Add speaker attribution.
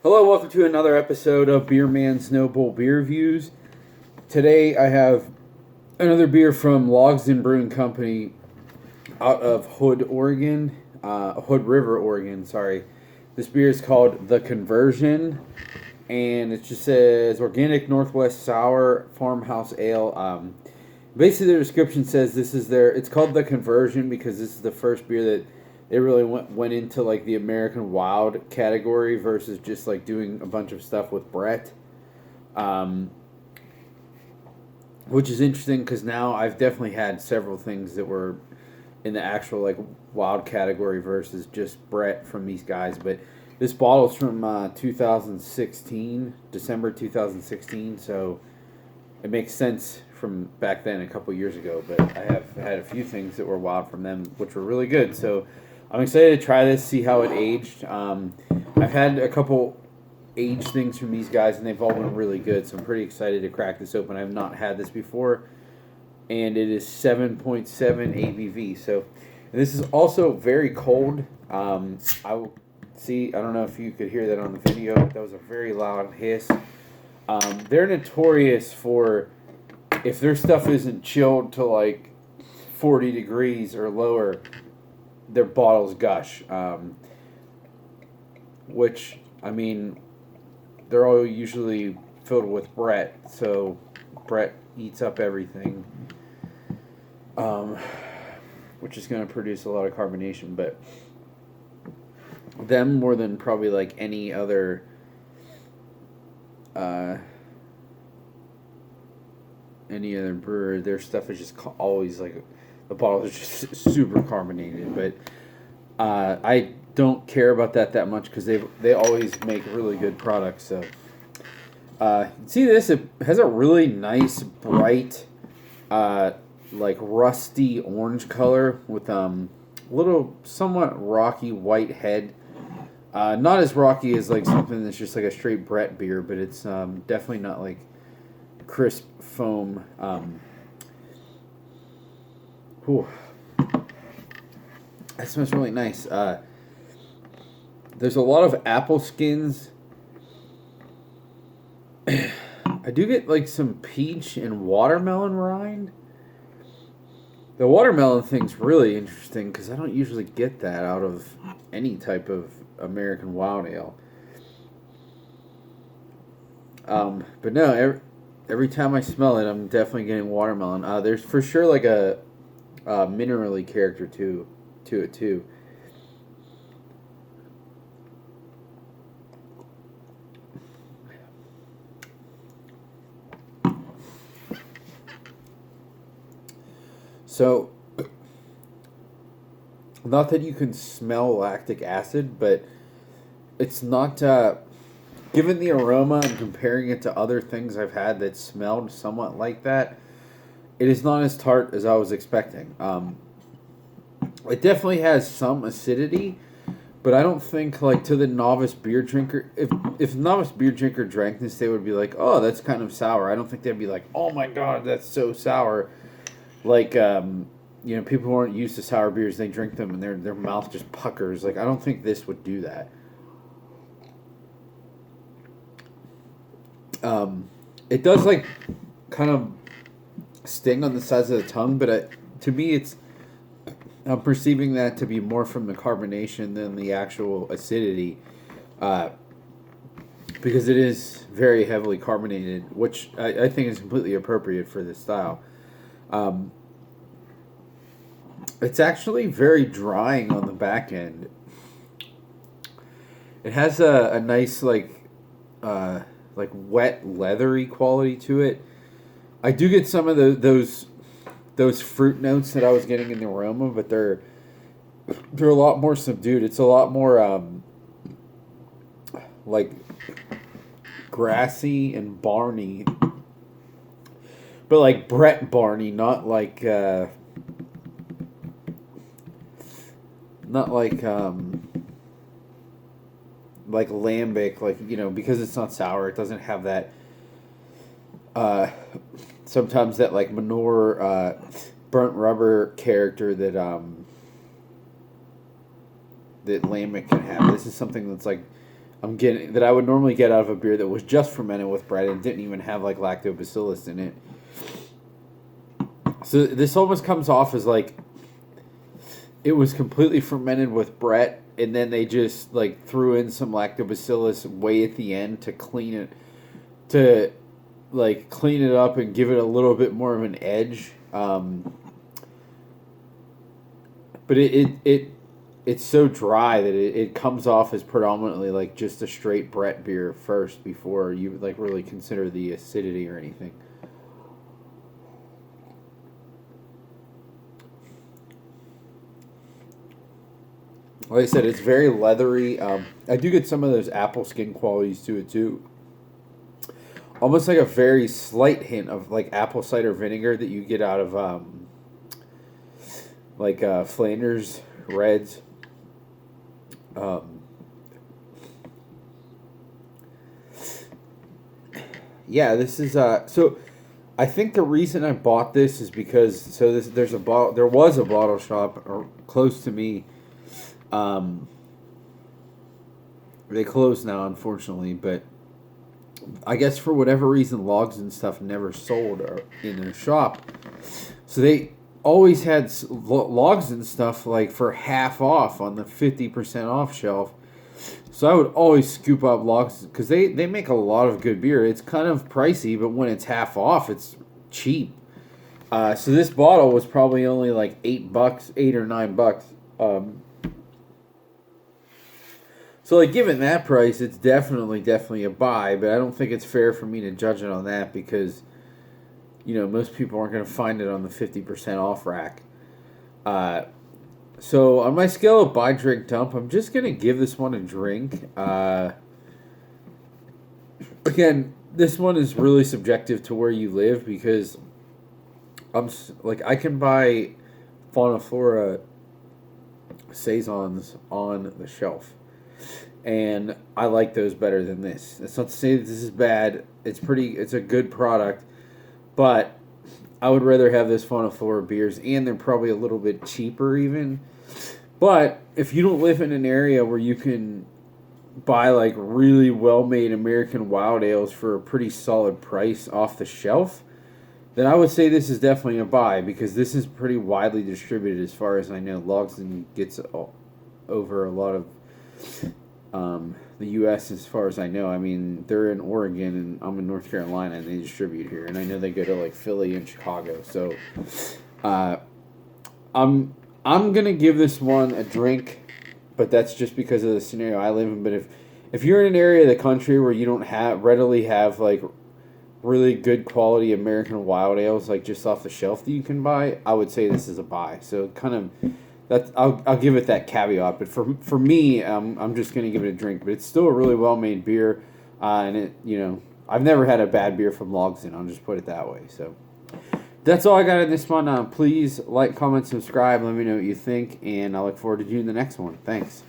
Speaker 1: Hello, welcome to another episode of Beer Man's Noble Beer Reviews. Today I have another beer from Logsdon Brewing Company out of Hood, Oregon. Hood River, Oregon, sorry. This beer is called The Conversion, and it just says Organic Northwest Sour Farmhouse Ale. Basically, the description says it's called The Conversion because this is the first beer that they really went into like the American Wild category versus just like doing a bunch of stuff with Brett, which is interesting because now I've definitely had several things that were in the actual like Wild category versus just Brett from these guys. But this bottle's from 2016, December 2016, so it makes sense from back then, a couple years ago. But I have had a few things that were Wild from them, which were really good. So I'm excited to try this, see how it aged. I've had a couple aged things from these guys, and they've all been really good, so I'm pretty excited to crack this open. I have not had this before, and it is 7.7 ABV. So, and this is also very cold. I don't know if you could hear that on the video, but that was a very loud hiss. They're notorious for, if their stuff isn't chilled to like 40 degrees or lower, their bottles gush, which, I mean, they're all usually filled with Brett, so Brett eats up everything, which is going to produce a lot of carbonation. But them, more than probably like any other brewer, their stuff is just always like, the bottle is just super carbonated. But I don't care about that much because they always make really good products. So see this, it has a really nice bright like rusty orange color with little somewhat rocky white head. Not as rocky as like something that's just like a straight Brett beer, but it's definitely not like crisp foam. That smells really nice. There's a lot of apple skins. I do get like some peach and watermelon rind. The watermelon thing's really interesting because I don't usually get that out of any type of American Wild Ale. But no, every time I smell it, I'm definitely getting watermelon. There's for sure like a minerally character to it too. So, not that you can smell lactic acid, but it's not, given the aroma and comparing it to other things I've had that smelled somewhat like that, it is not as tart as I was expecting. It definitely has some acidity, but I don't think, like, to the novice beer drinker, if a novice beer drinker drank this, they would be like, oh, that's kind of sour. I don't think they'd be like, oh my god, that's so sour. Like, people who aren't used to sour beers, they drink them and their mouth just puckers. Like, I don't think this would do that. It does, like, kind of sting on the sides of the tongue, but to me, I'm perceiving that to be more from the carbonation than the actual acidity, because it is very heavily carbonated, which I think is completely appropriate for this style. It's actually very drying on the back end. It has a nice like wet leathery quality to it. I do get some of those fruit notes that I was getting in the aroma, but they're a lot more subdued. It's a lot more like grassy and barny, but like Brett Barney, not like lambic, like, because it's not sour, it doesn't have that sometimes that like manure burnt rubber character that that lambic can have. This is something that's like I'm getting that I would normally get out of a beer that was just fermented with Brett and didn't even have like lactobacillus in it. So this almost comes off as like it was completely fermented with Brett, and then they just like threw in some lactobacillus way at the end to to clean it up and give it a little bit more of an edge. But it's so dry that it comes off as predominantly like just a straight Brett beer first before you like really consider the acidity or anything. Like I said, it's very leathery. I do get some of those apple skin qualities to it too. Almost like a very slight hint of like apple cider vinegar that you get out of Flanders Reds. Yeah, this is so. I think the reason I bought this is because there was a bottle shop close to me. They closed now, unfortunately, but I guess for whatever reason, Logsdon stuff never sold in their shop. So they always had Logsdon stuff like for half off on the 50% off shelf. So I would always scoop up Logsdon because they make a lot of good beer. It's kind of pricey, but when it's half off, it's cheap. So this bottle was probably only like $8, $8 or $9. So, like, given that price, it's definitely a buy, but I don't think it's fair for me to judge it on that because, most people aren't going to find it on the 50% off rack. So, on my scale of buy, drink, dump, I'm just going to give this one a drink. Again, this one is really subjective to where you live because I can buy Fauna Flora Saisons on the shelf. And I like those better than this. That's not to say that this is bad. It's a good product. But I would rather have this Fauna Flora beers, and they're probably a little bit cheaper even. But if you don't live in an area where you can buy like really well-made American wild ales for a pretty solid price off the shelf, then I would say this is definitely a buy because this is pretty widely distributed as far as I know. Logsdon gets over a lot of the U.S. as far as I know. I mean, they're in Oregon and I'm in North Carolina and they distribute here. And I know they go to like Philly and Chicago. So I'm gonna give this one a drink, but that's just because of the scenario I live in. But if you're in an area of the country where you don't readily have like really good quality American wild ales like just off the shelf that you can buy, I would say this is a buy. So kind of I'll give it that caveat, but for me, I'm just gonna give it a drink. But it's still a really well made beer, and I've never had a bad beer from Logsdon. I'll just put it that way. So that's all I got in this one. Please like, comment, subscribe. Let me know what you think, and I look forward to doing the next one. Thanks.